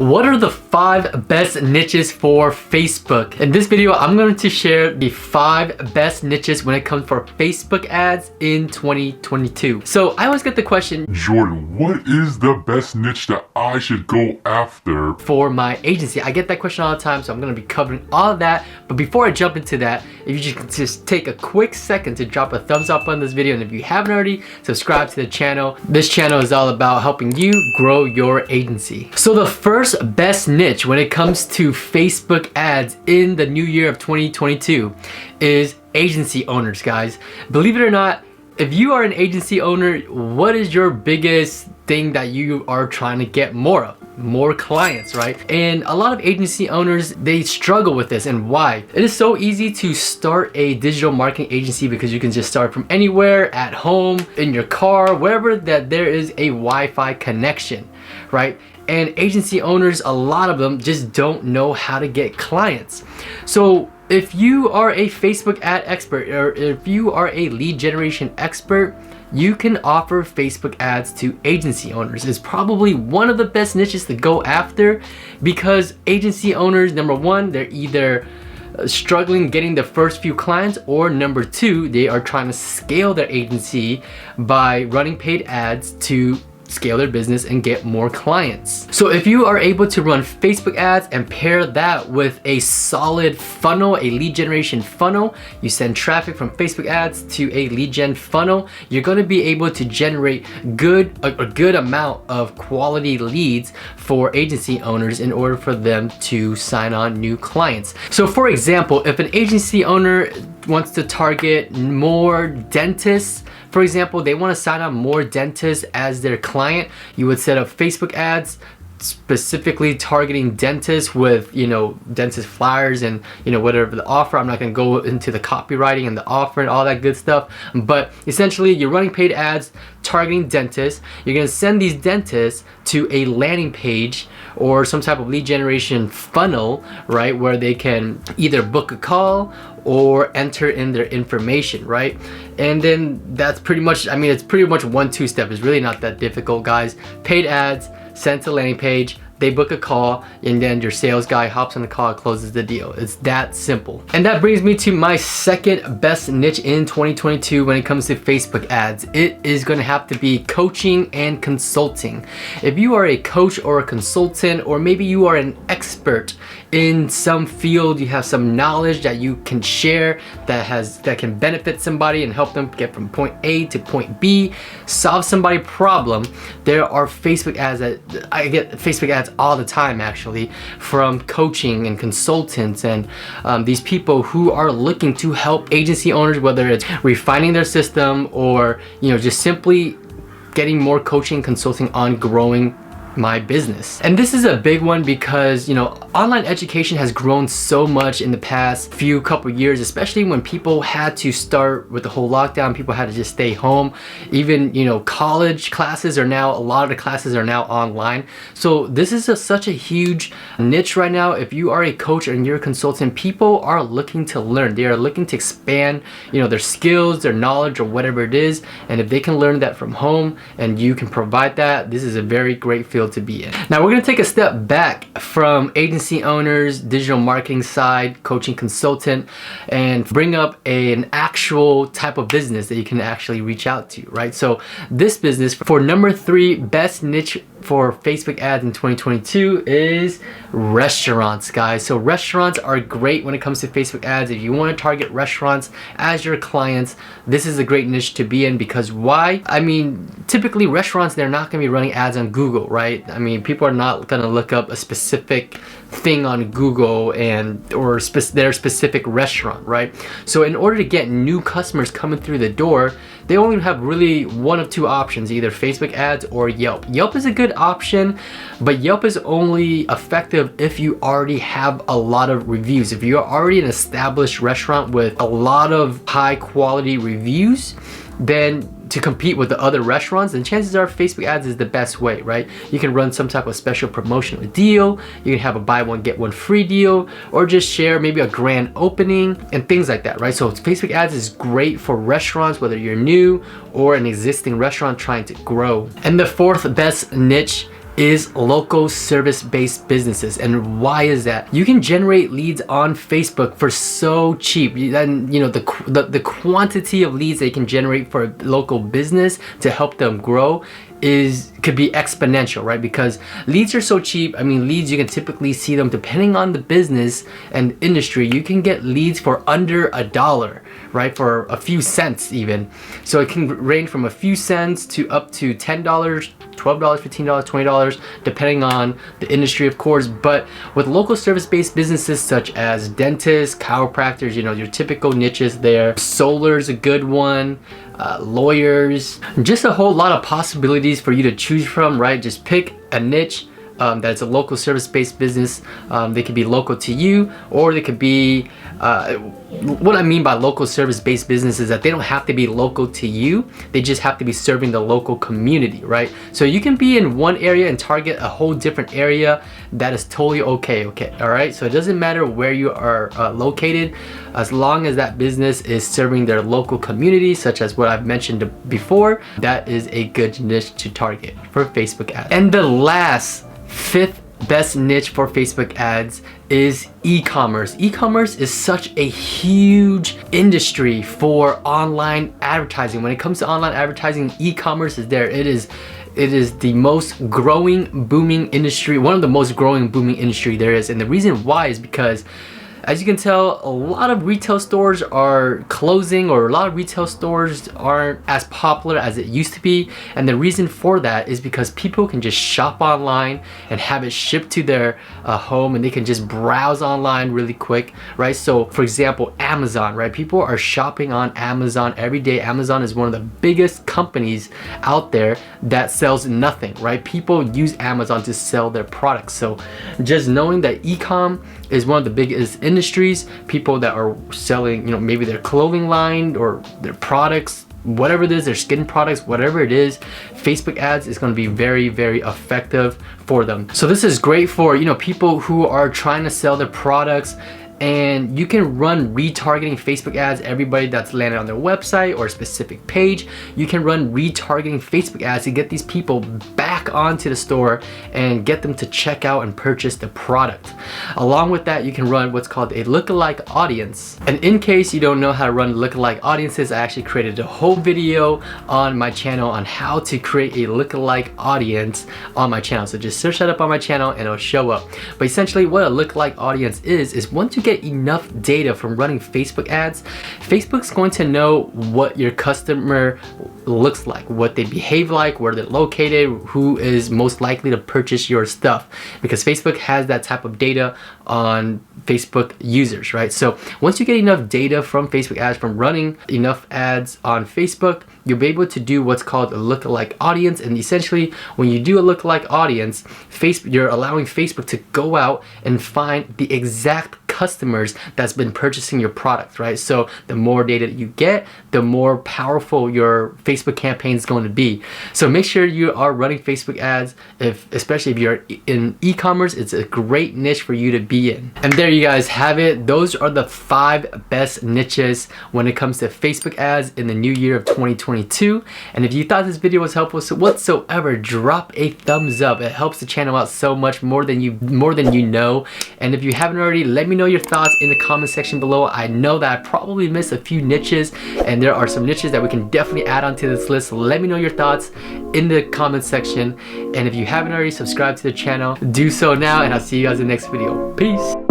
What are the 5 best niches for Facebook? In this video, I'm going to share the 5 best niches when it comes for Facebook ads in 2022. So I always get the question, Jordan, what is the best niche that I should go after for my agency? I get that question all the time, so I'm going to be covering all of that. But before I jump into that, if you just take a quick second to drop a thumbs up on this video, and if you haven't already, subscribe to the channel. This channel is all about helping you grow your agency. So the first best niche when it comes to Facebook ads in the new year of 2022 is agency owners, guys. Believe it or not, if you are an agency owner, what is your biggest thing that you are trying to get more of? More clients, right? And a lot of agency owners, they struggle with this. And why? It is so easy to start a digital marketing agency because you can just start from anywhere, at home, in your car, wherever that there is a Wi-Fi connection, right? And agency owners, a lot of them just don't know how to get clients. So if you are a Facebook ad expert, or if you are a lead generation expert, you can offer Facebook ads to agency owners. It's probably one of the best niches to go after, because agency owners, number one, they're either struggling getting the first few clients, or number two, they are trying to scale their agency by running paid ads to scale their business and get more clients. So if you are able to run Facebook ads and pair that with a solid funnel, a lead generation funnel, you send traffic from Facebook ads to a lead gen funnel, you're going to be able to generate a good amount of quality leads for agency owners in order for them to sign on new clients. So for example, if an agency owner wants to target more dentists, for example, they want to sign on more dentists as their client, you would set up Facebook ads specifically targeting dentists with, dentist flyers and, whatever the offer. I'm not going to go into the copywriting and the offer and all that good stuff, but essentially you're running paid ads targeting dentists. You're going to send these dentists to a landing page or some type of lead generation funnel, right, where they can either book a call or enter in their information, right? And then that's pretty much, it's pretty much 1-2 step. It's really not that difficult, guys. Paid ads, sent to landing page, they book a call, and then your sales guy hops on the call and closes the deal. It's that simple. And that brings me to my second best niche in 2022 when it comes to Facebook ads. It is going to have to be coaching and consulting. If you are a coach or a consultant, or maybe you are an expert in some field, you have some knowledge that you can share that can benefit somebody and help them get from point A to point B, solve somebody's problem. There are Facebook ads that I get Facebook ads all the time, actually, from coaching and consultants and these people who are looking to help agency owners, whether it's refining their system or just simply getting more coaching, consulting on growing my business. And this is a big one because online education has grown so much in the past couple years, especially when people had to start with the whole lockdown. People had to just stay home. Even college classes are now, a lot of the classes are now online. So this is such a huge niche right now. If you are a coach and you're a consultant, people are looking to learn. They are looking to expand their skills, their knowledge, or whatever it is. And if they can learn that from home and you can provide that, this is a very great field to be in. Now we're going to take a step back from agency owners, digital marketing side, coaching, consultant, and bring up an actual type of business that you can actually reach out to, right? So this business, for number 3 best niche for Facebook ads in 2022, is restaurants, guys. So restaurants are great when it comes to Facebook ads. If you want to target restaurants as your clients, this is a great niche to be in. Because why? Typically restaurants, they're not going to be running ads on Google, right? People are not going to look up a specific thing on Google or their specific restaurant, right? So in order to get new customers coming through the door, they only have really one of 2 options, either Facebook ads or Yelp. Yelp is a good option, but Yelp is only effective if you already have a lot of reviews. If you're already an established restaurant with a lot of high quality reviews, then to compete with the other restaurants, then chances are Facebook ads is the best way, right? You can run some type of special promotional deal, you can have a buy one get one free deal, or just share maybe a grand opening and things like that, right? So Facebook ads is great for restaurants, whether you're new or an existing restaurant trying to grow. And the 4th best niche is local service-based businesses. And why is that? You can generate leads on Facebook for so cheap. And you know, the quantity of leads they can generate for a local business to help them grow could be exponential, right? Because leads are so cheap. I mean, leads, you can typically see them depending on the business and industry. You can get leads for under $1, right? For a few cents even. So it can range from a few cents to up to $10, $12, $15, $20, depending on the industry, of course. But with local service-based businesses such as dentists, chiropractors, you know, your typical niches there. Solar's a good one. Lawyers, just a whole lot of possibilities for you to choose from, right? Just pick a niche that's a local service-based business. They could be local to you, or they could be, what I mean by local service-based business is that they don't have to be local to you. They just have to be serving the local community, right? So you can be in one area and target a whole different area. That is totally okay, all right? So it doesn't matter where you are located, as long as that business is serving their local community, such as what I've mentioned before. That is a good niche to target for Facebook ads. And the last, fifth best niche for Facebook ads is e-commerce. E-commerce is such a huge industry for online advertising. When it comes to online advertising, e-commerce is there. It is the most growing, booming industry, one of the most growing, booming industry there is. And the reason why is because, as you can tell, a lot of retail stores are closing, or a lot of retail stores aren't as popular as it used to be. And the reason for that is because people can just shop online and have it shipped to their home, and they can just browse online really quick, right? So for example, Amazon, right? People are shopping on Amazon every day. Amazon is one of the biggest companies out there that sells nothing, right? People use Amazon to sell their products. So just knowing that e-com is one of the biggest industries, people that are selling, you know, maybe their clothing line or their products, whatever it is, their skin products, whatever it is, Facebook ads is going to be very, very effective for them. So this is great for, you know, people who are trying to sell their products. And you can run retargeting Facebook ads. Everybody that's landed on their website or a specific page, you can run retargeting Facebook ads to get these people back onto the store and get them to check out and purchase the product. Along with that, you can run what's called a lookalike audience. And in case you don't know how to run lookalike audiences, I actually created a whole video on my channel on how to create a lookalike audience on my channel. So just search that up on my channel and it'll show up. But essentially what a lookalike audience is once you get enough data from running Facebook ads, Facebook's going to know what your customer looks like, what they behave like, where they're located, who is most likely to purchase your stuff, because Facebook has that type of data on Facebook users, right? So once you get enough data from Facebook ads, from running enough ads on Facebook, you'll be able to do what's called a lookalike audience. And essentially, when you do a lookalike audience, you're allowing Facebook to go out and find the exact customers that's been purchasing your product, right? So the more data that you get, the more powerful your Facebook campaign is going to be. So make sure you are running Facebook ads, especially if you're in e-commerce. It's a great niche for you to be in. And there you guys have it. Those are the 5 best niches when it comes to Facebook ads in the new year of 2022. And if you thought this video was helpful whatsoever, drop a thumbs up. It helps the channel out so much more than you know. And if you haven't already, let me know your thoughts in the comment section below. I know that I probably missed a few niches, and there are some niches that we can definitely add onto this list. So let me know your thoughts in the comment section. And if you haven't already subscribed to the channel, do so now, and I'll see you guys in the next video. Peace.